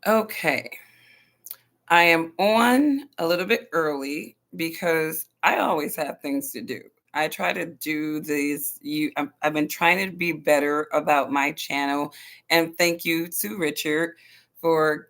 Okay. I am on a little bit early because I always have things to do. I try to do these. I've been trying to be better about my channel, and thank you to Richard for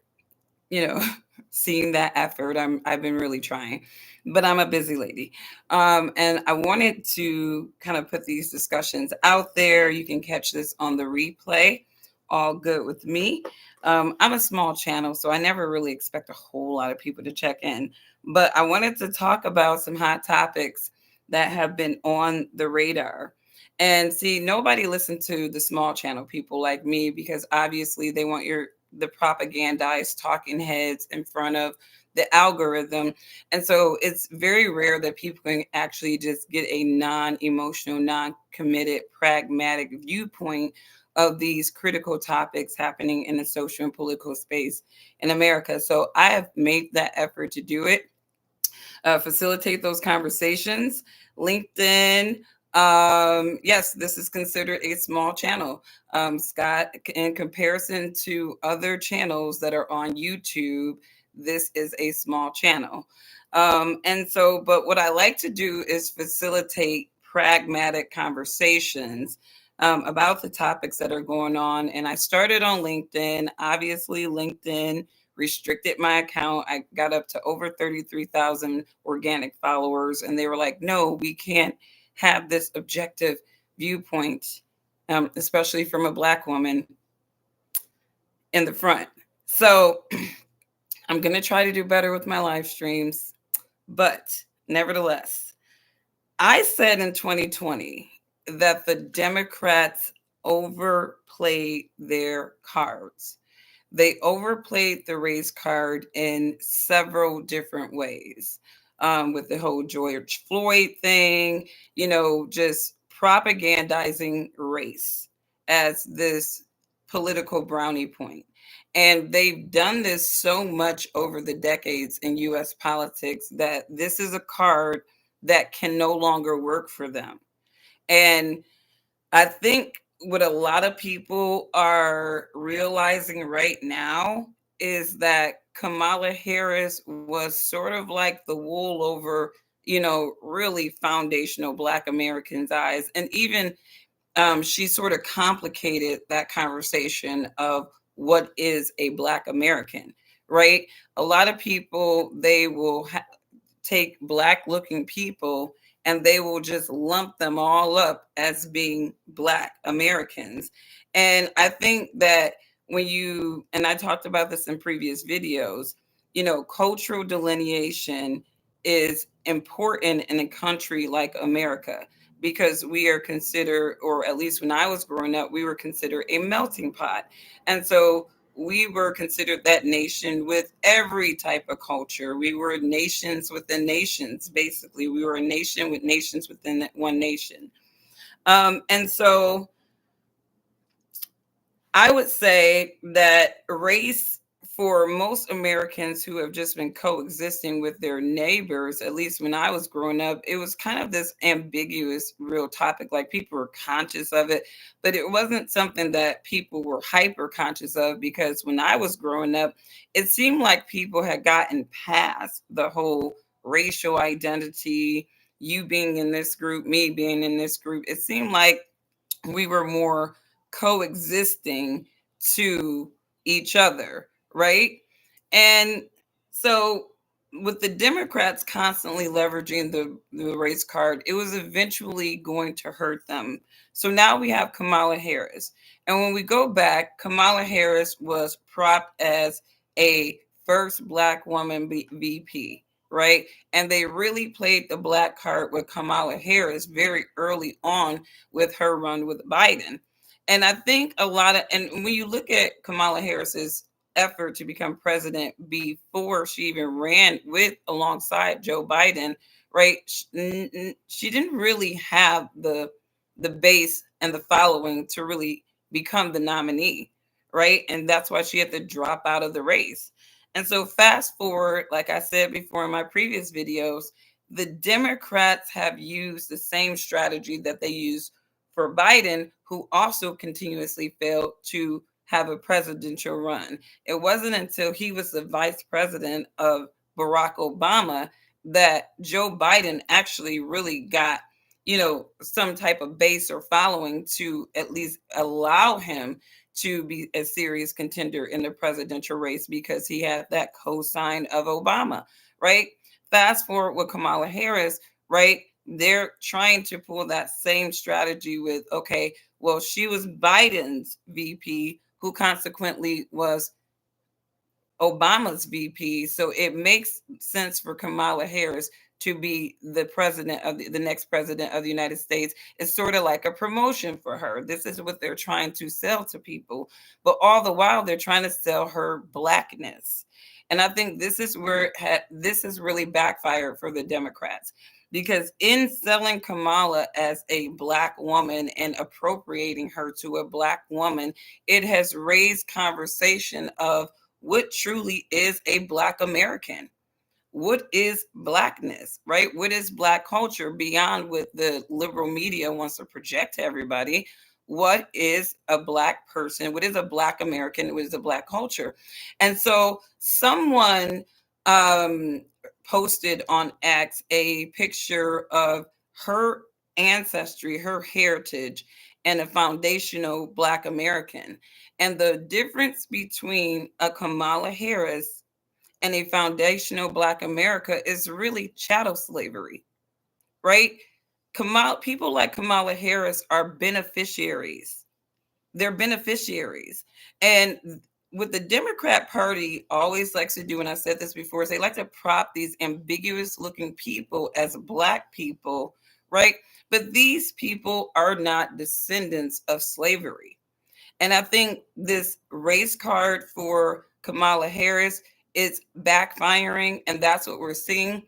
you know seeing that effort. I've been really trying, but I'm a busy lady, and I wanted to kind of put these discussions out there. You can catch this on the replay. All good with me. I'm a small channel, so I never really expect a whole lot of people to check in. But I wanted to talk about some hot topics that have been on the radar. And see, nobody listened to the small channel people like me because obviously they want the propagandized talking heads in front of the algorithm. And so it's very rare that people can actually just get a non-emotional, non-committed, pragmatic viewpoint of these critical topics happening in the social and political space in America. So I have made that effort to do it, facilitate those conversations. LinkedIn, yes, this is considered a small channel. Scott, in comparison to other channels that are on YouTube, this is a small channel. And so, but what I like to do is facilitate pragmatic conversations about the topics that are going on. And I started on LinkedIn. Obviously, LinkedIn restricted my account. I got up to over 33,000 organic followers, and they were like, no, we can't have this objective viewpoint, especially from a Black woman in the front. So I'm going to try to do better with my live streams. But nevertheless, I said in 2020 that the Democrats overplayed their cards. They overplayed the race card in several different ways, with the whole George Floyd thing, just propagandizing race as this political brownie point. And they've done this so much over the decades in US politics that this is a card that can no longer work for them. And I think what a lot of people are realizing right now is that Kamala Harris was sort of like the wool over, really foundational Black Americans' eyes. And even she sort of complicated that conversation of what is a Black American, right? A lot of people, they will take Black looking people and they will just lump them all up as being Black Americans. And I think that and I talked about this in previous videos, cultural delineation is important in a country like America because we are considered, or at least when I was growing up, we were considered a melting pot. And so we were considered that nation with every type of culture. We were nations within nations, basically. We were a nation with nations within one nation. And so I would say that race, for most Americans who have just been coexisting with their neighbors, at least when I was growing up, it was kind of this ambiguous, real topic. Like people were conscious of it, but it wasn't something that people were hyper conscious of because when I was growing up, it seemed like people had gotten past the whole racial identity, you being in this group, me being in this group. It seemed like we were more coexisting to each other, right? And so with the Democrats constantly leveraging the race card, it was eventually going to hurt them. So now we have Kamala Harris. And when we go back, Kamala Harris was propped as a first Black woman VP, right? And they really played the Black card with Kamala Harris very early on with her run with Biden. And I think and when you look at Kamala Harris's effort to become president before she even ran with alongside Joe Biden, right? She didn't really have the base and the following to really become the nominee, right? And that's why she had to drop out of the race. And so fast forward, like I said before in my previous videos, the Democrats have used the same strategy that they used for Biden, who also continuously failed to have a presidential run. It wasn't until he was the vice president of Barack Obama that Joe Biden actually really got, some type of base or following to at least allow him to be a serious contender in the presidential race because he had that co-sign of Obama, right? Fast forward with Kamala Harris, right? They're trying to pull that same strategy with, okay, well, she was Biden's VP, who consequently was Obama's VP. So it makes sense for Kamala Harris to be the president of the next president of the United States. It's sort of like a promotion for her. This is what they're trying to sell to people. But all the while, they're trying to sell her blackness. And I think this is where this has really backfired for the Democrats. Because in selling Kamala as a black woman and appropriating her to a black woman, it has raised conversation of what truly is a Black American. What is blackness, right? What is black culture beyond what the liberal media wants to project to everybody? What is a black person? What is a black American? What is a black culture? And so someone um, posted on X a picture of her ancestry, her heritage, and a foundational black American. And the difference between a Kamala Harris and a foundational black America is really chattel slavery, right? People like Kamala Harris are beneficiaries. They're beneficiaries. And what the Democrat Party always likes to do, and I said this before, is they like to prop these ambiguous looking people as black people, right? But these people are not descendants of slavery. And I think this race card for Kamala Harris is backfiring, and that's what we're seeing.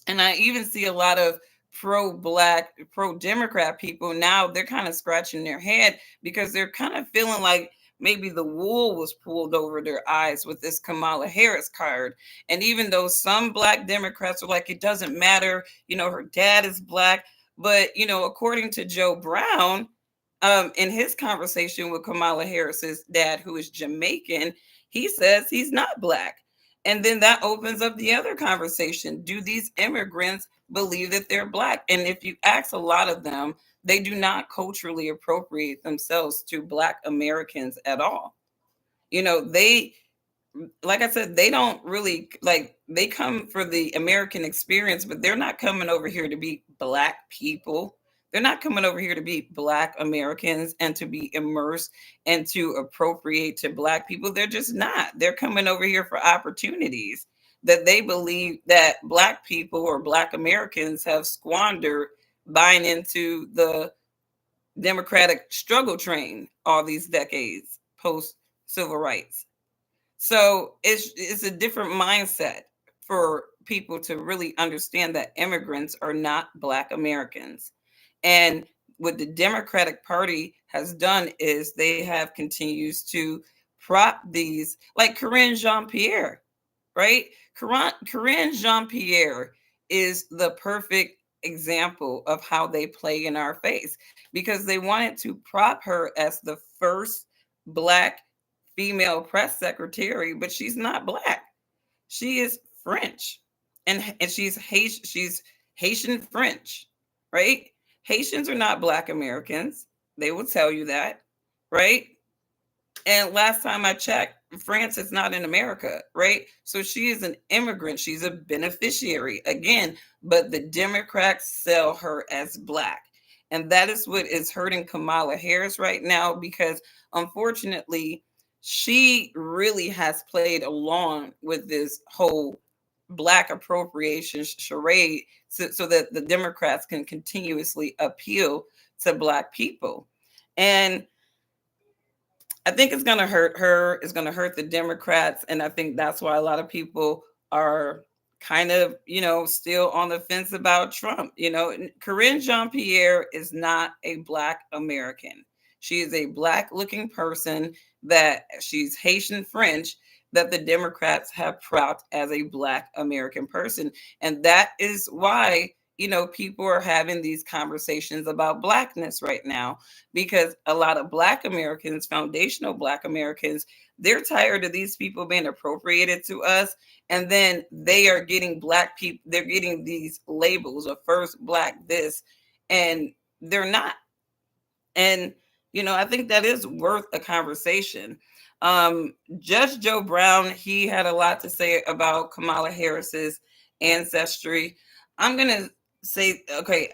And I even see a lot of pro-black, pro-Democrat people now. They're kind of scratching their head because they're kind of feeling like maybe the wool was pulled over their eyes with this Kamala Harris card. And even though some black Democrats are like, it doesn't matter, her dad is black. But, according to Joe Brown, in his conversation with Kamala Harris's dad, who is Jamaican, he says he's not black. And then that opens up the other conversation. Do these immigrants believe that they're black? And if you ask a lot of them, they do not culturally appropriate themselves to black Americans at all. They, like I said, they don't really they come for the American experience, but they're not coming over here to be black people. They're not coming over here to be black Americans and to be immersed and to appropriate to black people. They're just not. They're coming over here for opportunities that they believe that black people or black Americans have squandered buying into the democratic struggle train all these decades post civil rights. So it's a different mindset for people to really understand that immigrants are not black Americans. And what the Democratic Party has done is they have continues to prop these, like Corinne Jean-Pierre, right? Corinne Jean-Pierre is the perfect example of how they play in our face because they wanted to prop her as the first black female press secretary, but she's not black. She is French, and she's Haitian French, right? Haitians are not black Americans. They will tell you that, right? And last time I checked, France is not in America, right? So she is an immigrant. She's a beneficiary again, but the Democrats sell her as black. And that is what is hurting Kamala Harris right now because unfortunately, she really has played along with this whole black appropriation charade so that the Democrats can continuously appeal to black people. And I think it's going to hurt her. It's going to hurt the Democrats. And I think that's why a lot of people are kind of, still on the fence about Trump. Corinne Jean-Pierre is not a black American. She is a black looking person that she's Haitian French that the Democrats have propped as a black American person. And that is why people are having these conversations about blackness right now because a lot of black Americans, foundational black Americans, they're tired of these people being appropriated to us. And then they are getting black people, they're getting these labels of first black this, and they're not. And, I think that is worth a conversation. Judge Joe Brown, he had a lot to say about Kamala Harris's ancestry. I'm going to say, okay,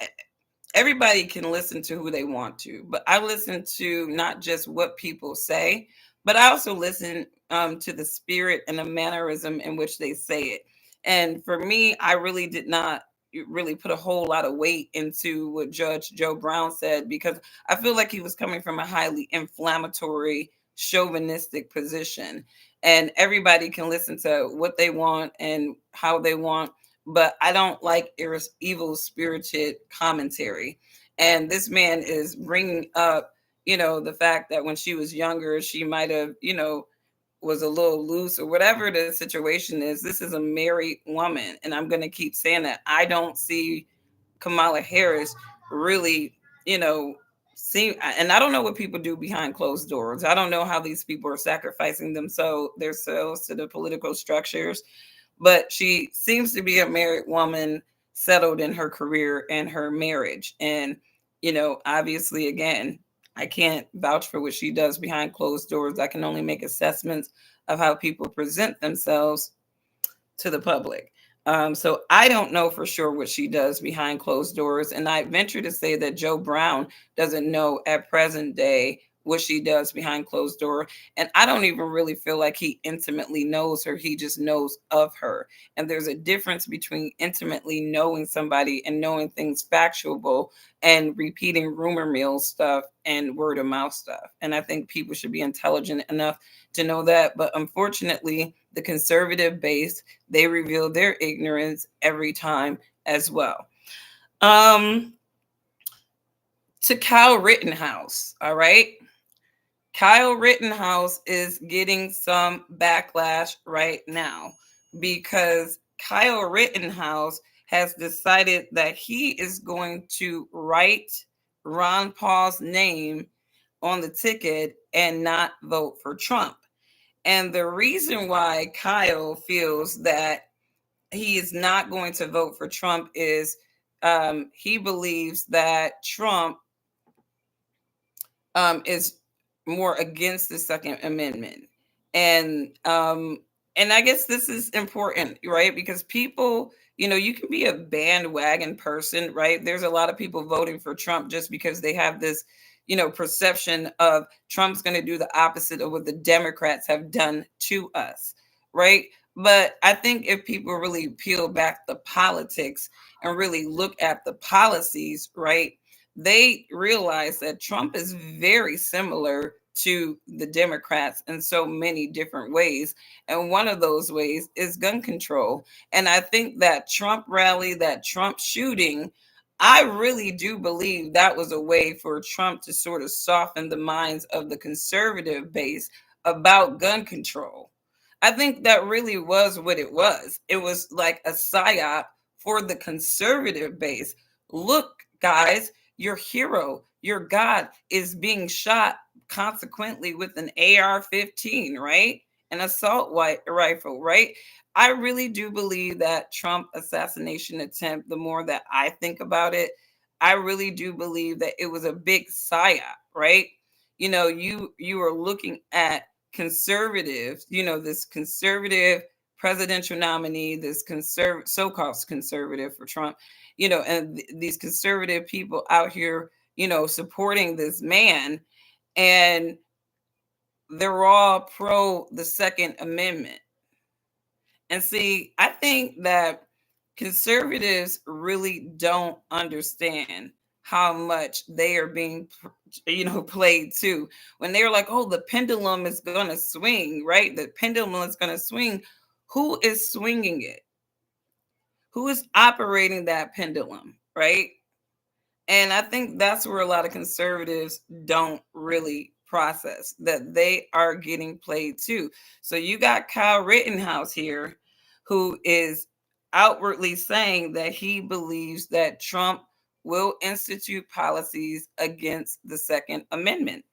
everybody can listen to who they want to, but I listen to not just what people say, but I also listen to the spirit and the mannerism in which they say it. And for me, I really did not really put a whole lot of weight into what Judge Joe Brown said because I feel like he was coming from a highly inflammatory, chauvinistic position. And everybody can listen to what they want and how they want, but I don't like evil spirited commentary. And this man is bringing up, the fact that when she was younger, she might have, was a little loose or whatever the situation is. This is a married woman. And I'm going to keep saying that. I don't see Kamala Harris really, you know, see, and I don't know what people do behind closed doors. I don't know how these people are sacrificing themselves to the political structures, but she seems to be a married woman settled in her career and her marriage. And, obviously, again, I can't vouch for what she does behind closed doors. I can only make assessments of how people present themselves to the public. So I don't know for sure what she does behind closed doors. And I venture to say that Joe Brown doesn't know at present day what she does behind closed door. And I don't even really feel like he intimately knows her. He just knows of her. And there's a difference between intimately knowing somebody and knowing things factual and repeating rumor mill stuff and word of mouth stuff. And I think people should be intelligent enough to know that. But unfortunately, the conservative base, they reveal their ignorance every time as well. Um, to Kyle Rittenhouse, all right? Kyle Rittenhouse is getting some backlash right now because Kyle Rittenhouse has decided that he is going to write Ron Paul's name on the ticket and not vote for Trump. And the reason why Kyle feels that he is not going to vote for Trump is he believes that Trump is more against the Second Amendment, and and I guess this is important, right? Because people, you can be a bandwagon person, right? There's a lot of people voting for Trump just because they have this, perception of Trump's going to do the opposite of what the Democrats have done to us, right? But I think if people really peel back the politics and really look at the policies, right, they realize that Trump is very similar to the Democrats in so many different ways. And one of those ways is gun control. And I think that Trump rally, that Trump shooting, I really do believe that was a way for Trump to sort of soften the minds of the conservative base about gun control. I think that really was what it was. It was like a psyop for the conservative base. Look, guys, your hero, your God is being shot consequently with an AR-15, right? An assault rifle, right? I really do believe that Trump assassination attempt, the more that I think about it, I really do believe that it was a big psyop, right? You are looking at conservatives, this conservative presidential nominee, this so-called conservative for Trump, and these conservative people out here, supporting this man, and they're all pro the Second Amendment. And see, I think that conservatives really don't understand how much they are being, played to. When they're like, oh, the pendulum is going to swing, right? The pendulum is going to swing. Who is swinging it? Who is operating that pendulum, right? And I think that's where a lot of conservatives don't really process that they are getting played too. So you got Kyle Rittenhouse here, who is outwardly saying that he believes that Trump will institute policies against the Second Amendment.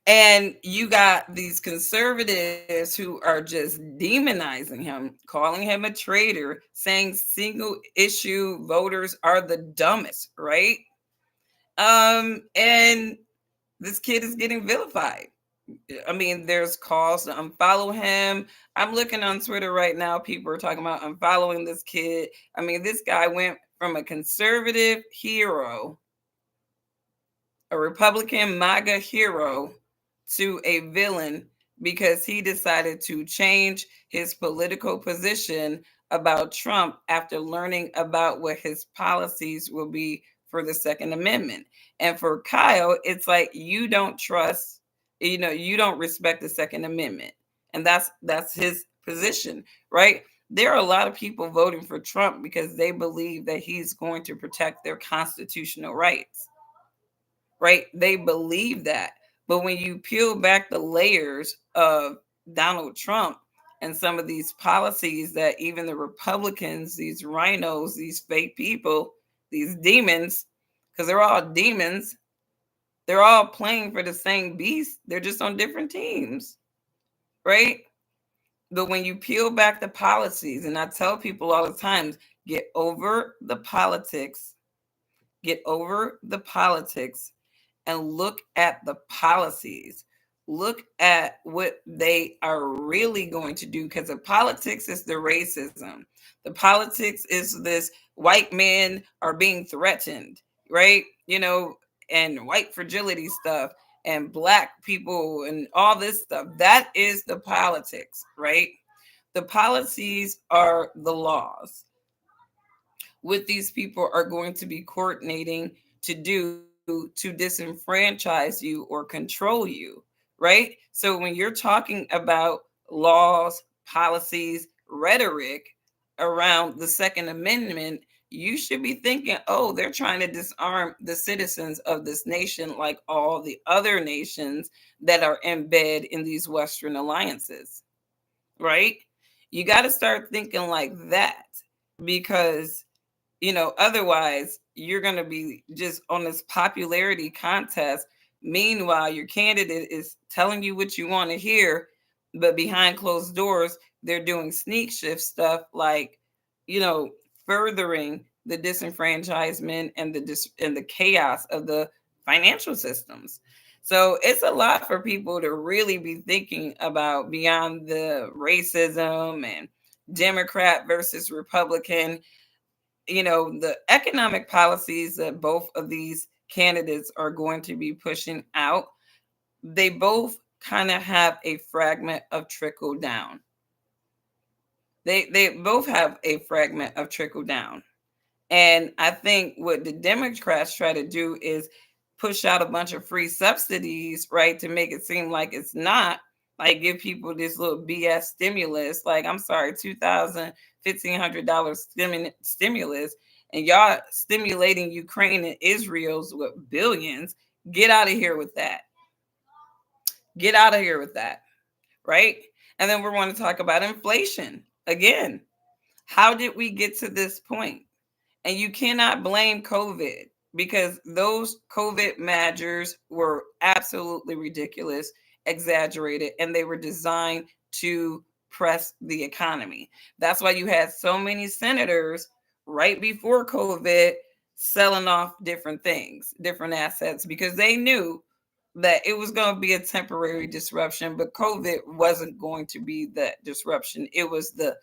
And you got these conservatives who are just demonizing him, calling him a traitor, saying single issue voters are the dumbest, right? And this kid is getting vilified. I mean, there's calls to unfollow him. I'm looking on Twitter right now. People are talking about unfollowing this kid. I mean, this guy went from a conservative hero, a Republican MAGA hero, to a villain because he decided to change his political position about Trump after learning about what his policies will be for the Second Amendment. And for Kyle, it's like you don't trust, you don't respect the Second Amendment. And that's his position, right? There are a lot of people voting for Trump because they believe that he's going to protect their constitutional rights, right? They believe that. But when you peel back the layers of Donald Trump and some of these policies that even the Republicans, these rhinos, these fake people, these demons, because they're all demons, they're all playing for the same beast. They're just on different teams, right? But when you peel back the policies, and I tell people all the time, get over the politics, get over the politics and look at the policies. Look at what they are really going to do, because the politics is the racism. The politics is this white men are being threatened, right? And white fragility stuff and black people and all this stuff. That is the politics, right? The policies are the laws. What these people are going to be coordinating to do to disenfranchise you or control you, right? So when you're talking about laws, policies, rhetoric around the Second Amendment, you should be thinking, oh, they're trying to disarm the citizens of this nation like all the other nations that are in bed in these Western alliances, right? You got to start thinking like that because otherwise you're going to be just on this popularity contest. Meanwhile, your candidate is telling you what you want to hear, but behind closed doors, they're doing sneak shift stuff like, you know, furthering the disenfranchisement and the chaos of the financial systems. So it's a lot for people to really be thinking about beyond the racism and Democrat versus Republican. The economic policies that both of these candidates are going to be pushing out, they both kind of have a fragment of trickle down. They both have a fragment of trickle down. And I think what the Democrats try to do is push out a bunch of free subsidies, right, to make it seem like it's not, like give people this little BS stimulus. Like, I'm sorry, $2,000, $1,500 stimulus, and y'all stimulating Ukraine and Israel's with billions. Get out of here with that. Get out of here with that, right? And then we want to talk about inflation again. How did we get to this point? And you cannot blame COVID because those COVID measures were absolutely ridiculous, exaggerated, and they were designed to press the economy. That's why you had so many senators right before COVID selling off different things, different assets, because they knew that it was going to be a temporary disruption, but COVID wasn't going to be that disruption. It was the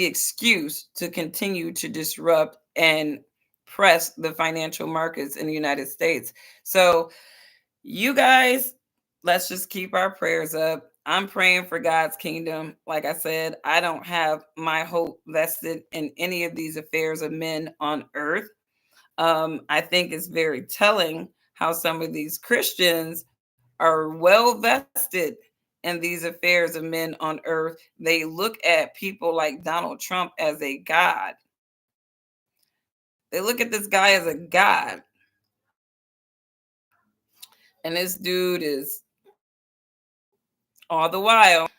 excuse to continue to disrupt and press the financial markets in the United States. So, you guys, let's just keep our prayers up. I'm praying for God's kingdom. Like I said, I don't have my hope vested in any of these affairs of men on earth. I think it's very telling how some of these Christians are well vested in these affairs of men on earth. They look at people like Donald Trump as a god. They look at this guy as a god. And this dude is all the while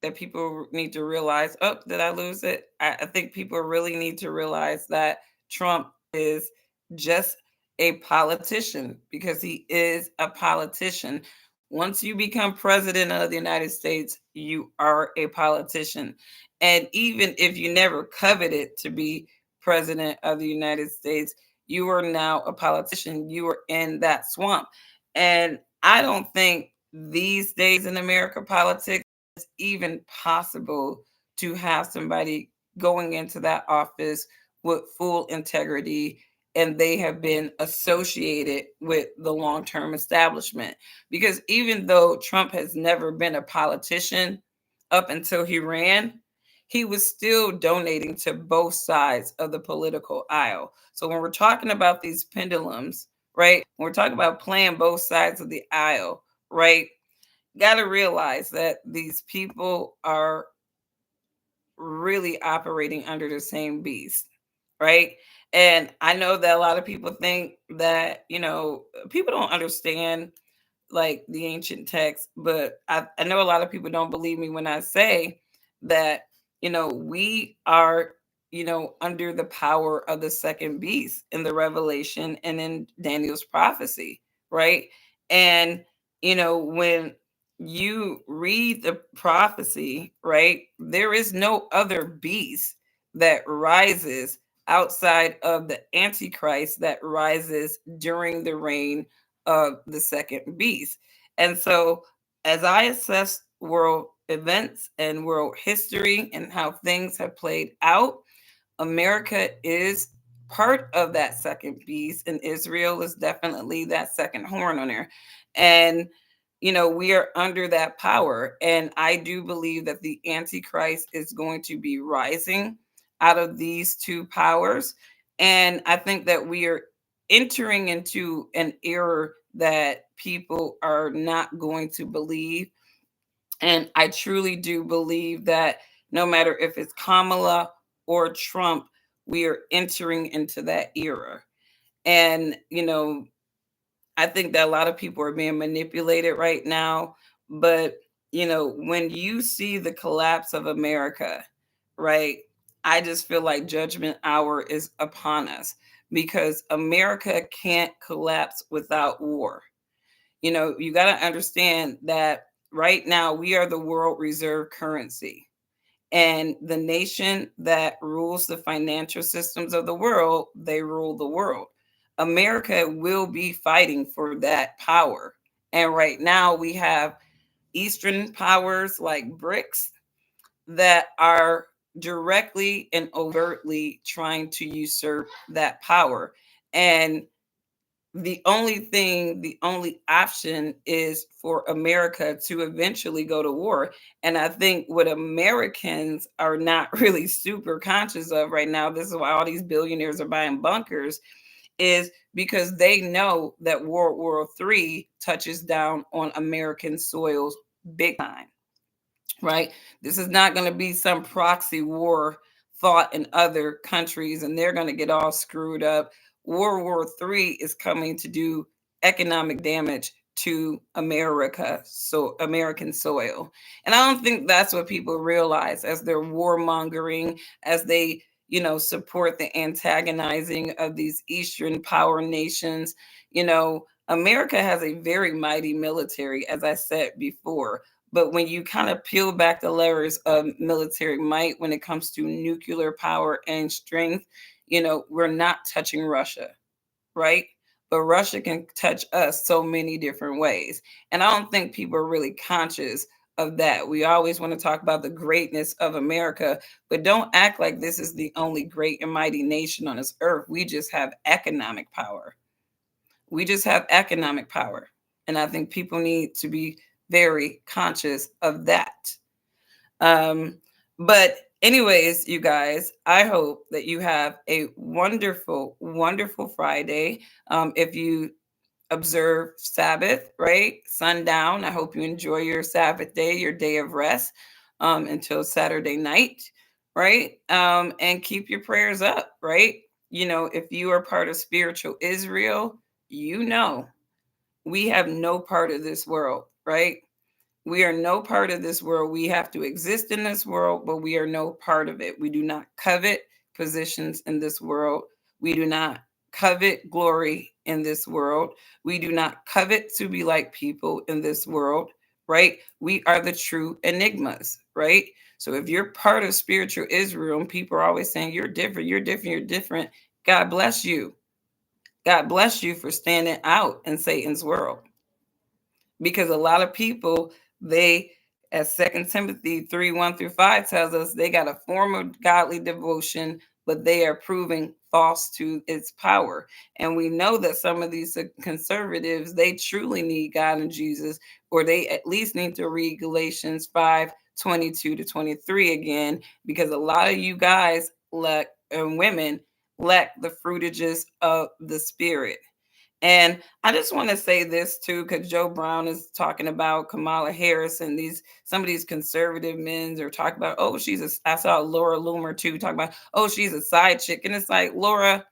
that people need to realize. Oh, did I lose it? I think people really need to realize that Trump is just a politician because he is a politician. Once you become president of the United States, you are a politician. And even if you never coveted to be president of the United States, you are now a politician. You are in that swamp. And I don't think these days in America politics it's even possible to have somebody going into that office with full integrity and they have been associated with the long-term establishment. Because even though Trump has never been a politician up until he ran, he was still donating to both sides of the political aisle. So when we're talking about these pendulums, right? When we're talking about playing both sides of the aisle, right? Got to realize that these people are really operating under the same beast, right? And I know that a lot of people think that, people don't understand like the ancient text, but I know a lot of people don't believe me when I say that, we are, under the power of the second beast in the revelation and in Daniel's prophecy, right? And, when you read the prophecy, right, there is no other beast that rises outside of the Antichrist that rises during the reign of the second beast. And so, as I assess world events and world history and how things have played out, America is part of that second beast, and Israel is definitely that second horn on there. And we are under that power. And I do believe that the Antichrist is going to be rising out of these two powers. And I think that we are entering into an era that people are not going to believe. And I truly do believe that no matter if it's Kamala or Trump, we are entering into that era. And, I think that a lot of people are being manipulated right now. But, when you see the collapse of America, right, I just feel like judgment hour is upon us because America can't collapse without war. You got to understand that right now we are the world reserve currency. And the nation that rules the financial systems of the world, they rule the world. America will be fighting for that power. And right now we have Eastern powers like BRICS that are directly and overtly trying to usurp that power. And the only option is for America to eventually go to war. And I think what Americans are not really super conscious of right now, this is why all these billionaires are buying bunkers, is because they know that World War III touches down on American soils big time, right? This is not going to be some proxy war fought in other countries and they're going to get all screwed up. World War III is coming to do economic damage to America, so American soil. And I don't think that's what people realize as they're warmongering, as they, support the antagonizing of these Eastern power nations. America has a very mighty military, as I said before. But when you kind of peel back the layers of military might when it comes to nuclear power and strength, we're not touching Russia, right? But Russia can touch us so many different ways. And I don't think people are really conscious of that. We always want to talk about the greatness of America, but don't act like this is the only great and mighty nation on this earth. We just have economic power. We just have economic power. And I think people need to be very conscious of that. Um, but, anyways, you guys, I hope that you have a wonderful, wonderful Friday. If you observe Sabbath, right? Sundown, I hope you enjoy your Sabbath day, your day of rest until Saturday night, right? And keep your prayers up, right? If you are part of spiritual Israel, we have no part of this world, right? We are no part of this world. We have to exist in this world, but we are no part of it. We do not covet positions in this world. We do not covet glory in this world. We do not covet to be like people in this world, right? We are the true enigmas, right? So if you're part of spiritual Israel and people are always saying, you're different, you're different, you're different, God bless you. God bless you for standing out in Satan's world, because a lot of people, they, as Second Timothy 3:1-5 tells us, they got a form of godly devotion, but they are proving false to its power. And we know that some of these conservatives, they truly need God and Jesus, or they at least need to read Galatians 5:22-23 again, because a lot of you guys lack, and women lack, the fruitages of the spirit. And I just want to say this too, because Joe Brown is talking about Kamala Harris, and these, some of these conservative men are talking about, oh, she's a, I saw Laura Loomer too talking about, oh, she's a side chick. And it's like, Laura,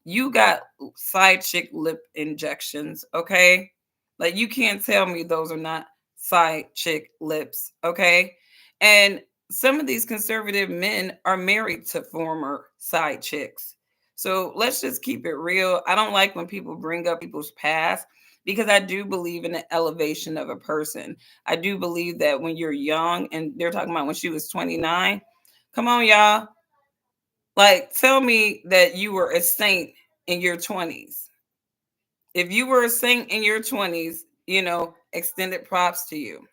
you got side chick lip injections, okay? Like, you can't tell me those are not side chick lips, okay? And some of these conservative men are married to former side chicks. So let's just keep it real. I don't like when people bring up people's past, because I do believe in the elevation of a person. I do believe that when you're young, and they're talking about when she was 29, come on, y'all. Like, tell me that you were a saint in your 20s. If you were a saint in your 20s, extended props to you.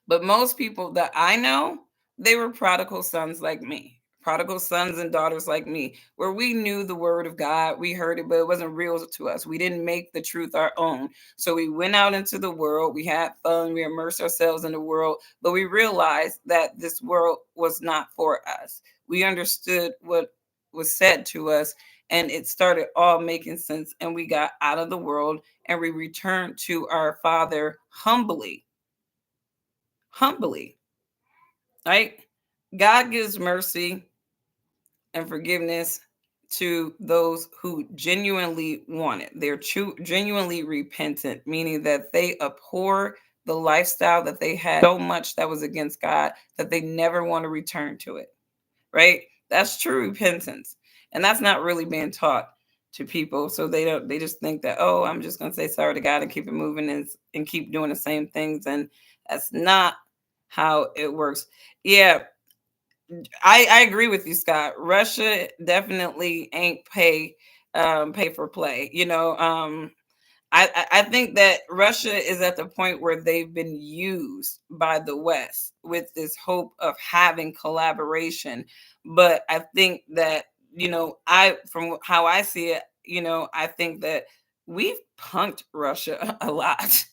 But most people that I know, they were prodigal sons like me, prodigal sons and daughters like me, where we knew the word of God, we heard it, but it wasn't real to us. We didn't make the truth our own. So we went out into the world, we had fun, we immersed ourselves in the world, but we realized that this world was not for us. We understood what was said to us, and it started all making sense. And we got out of the world and we returned to our Father humbly, humbly, right? God gives mercy and forgiveness to those who genuinely want it. They're genuinely repentant, meaning that they abhor the lifestyle that they had so much that was against God that they never want to return to it, right? That's true repentance. And that's not really being taught to people. So they don't, they just think that, oh, I'm just going to say sorry to God and keep it moving, and keep doing the same things. And that's not how it works. Yeah, I agree with you, Scott. Russia definitely ain't pay for play. I think that Russia is at the point where they've been used by the West with this hope of having collaboration. But I think that, I, from how I see it, I think that we've punked Russia a lot.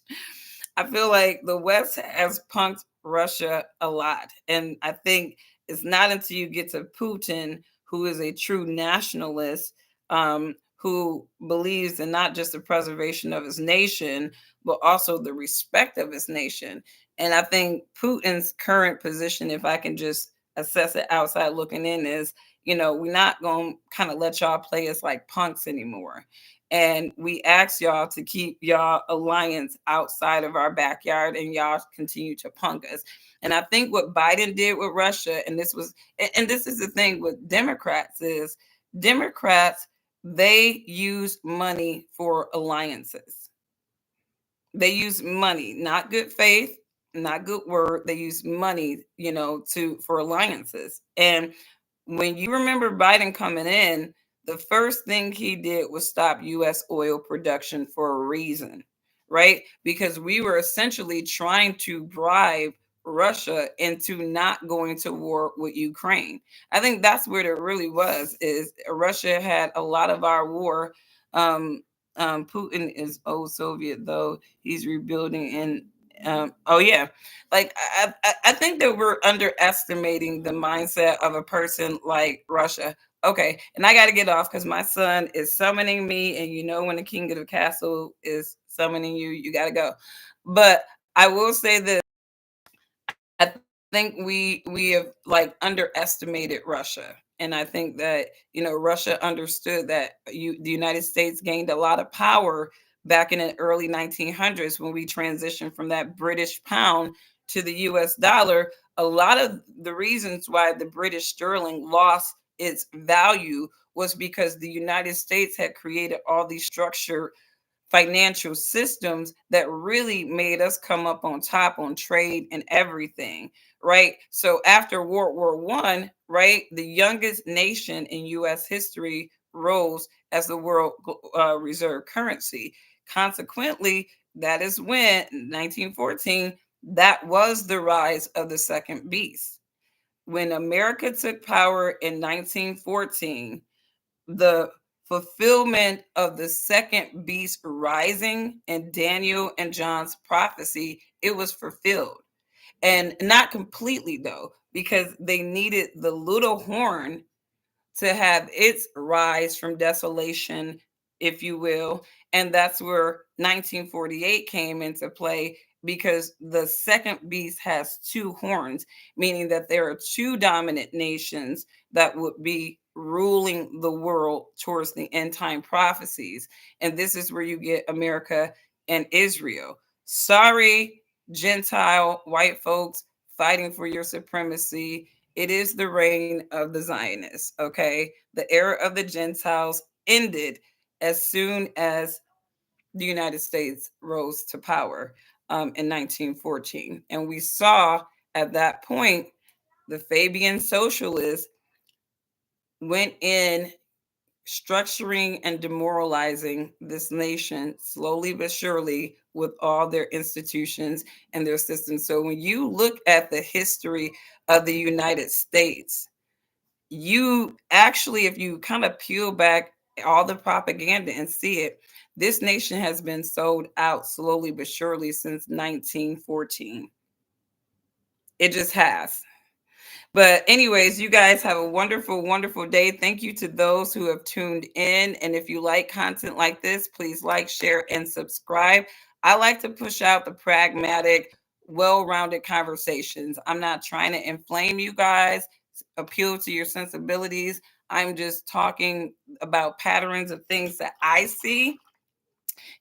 I feel like the West has punked Russia a lot. And I think it's not until you get to Putin, who is a true nationalist, who believes in not just the preservation of his nation, but also the respect of his nation. And I think Putin's current position, if I can just assess it outside looking in, is, we're not going to kind of let y'all play us like punks anymore. And we ask y'all to keep y'all alliance outside of our backyard, and y'all continue to punk us. And I think what Biden did with Russia, and this was, and this is the thing with Democrats, is Democrats, they use money for alliances. They use money, not good faith, not good word. They use money, to, for alliances. And when you remember Biden coming in, the first thing he did was stop US oil production for a reason, right? Because we were essentially trying to bribe Russia into not going to war with Ukraine. I think that's what it really was, is Russia had a lot of our war. Um, Putin is old Soviet, though. He's rebuilding in, oh yeah, like I think that we're underestimating the mindset of a person like Russia. Okay, and I got to get off because my son is summoning me, and when the king of the castle is summoning you, you got to go. But I will say this: I think we have like underestimated Russia. And I think that, Russia understood that the United States gained a lot of power back in the early 1900s when we transitioned from that British pound to the US dollar. A lot of the reasons why the British sterling lost its value was because the United States had created all these structured financial systems that really made us come up on top on trade and everything, right? So after World War I, right, the youngest nation in US history rose as the world reserve currency. Consequently, that is when 1914, that was the rise of the second beast. When America took power in 1914, the fulfillment of the second beast rising in Daniel and John's prophecy, it was fulfilled. And not completely though, because they needed the little horn to have its rise from desolation, if you will. And that's where 1948 came into play, because the second beast has two horns, meaning that there are two dominant nations that would be ruling the world towards the end time prophecies. And this is where you get America and Israel. Sorry, Gentile white folks fighting for your supremacy. It is the reign of the Zionists, okay? The era of the Gentiles ended as soon as the United States rose to power in 1914. And we saw at that point the Fabian socialists went in structuring and demoralizing this nation slowly but surely with all their institutions and their systems. So when you look at the history of the United States, you actually, if you kind of peel back all the propaganda and see it, this nation has been sold out slowly but surely since 1914. It just has. But, anyways, you guys have a wonderful, wonderful day. Thank you to those who have tuned in. And if you like content like this, please like, share, and subscribe. I like to push out the pragmatic, well rounded conversations. I'm not trying to inflame you guys, appeal to your sensibilities. I'm just talking about patterns of things that I see,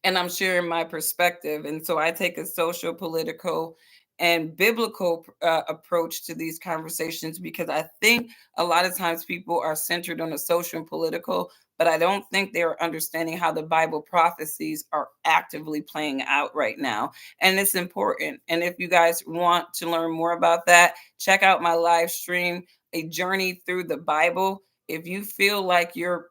and I'm sharing my perspective. And so I take a social, political, and biblical approach to these conversations, because I think a lot of times people are centered on the social and political, but I don't think they're understanding how the Bible prophecies are actively playing out right now. And it's important. And if you guys want to learn more about that, check out my live stream, A Journey Through the Bible. If you feel like your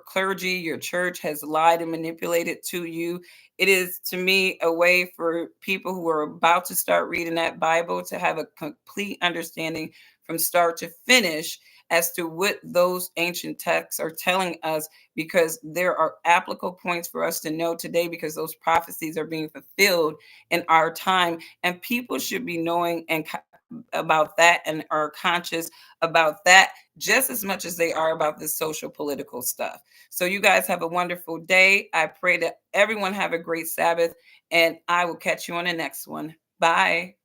clergy, your church has lied and manipulated to you, it is to me a way for people who are about to start reading that Bible to have a complete understanding from start to finish as to what those ancient texts are telling us, because there are applicable points for us to know today, because those prophecies are being fulfilled in our time, and people should be knowing and about that and are conscious about that just as much as they are about this social political stuff. So you guys have a wonderful day. I pray that everyone have a great Sabbath, and I will catch you on the next one. Bye.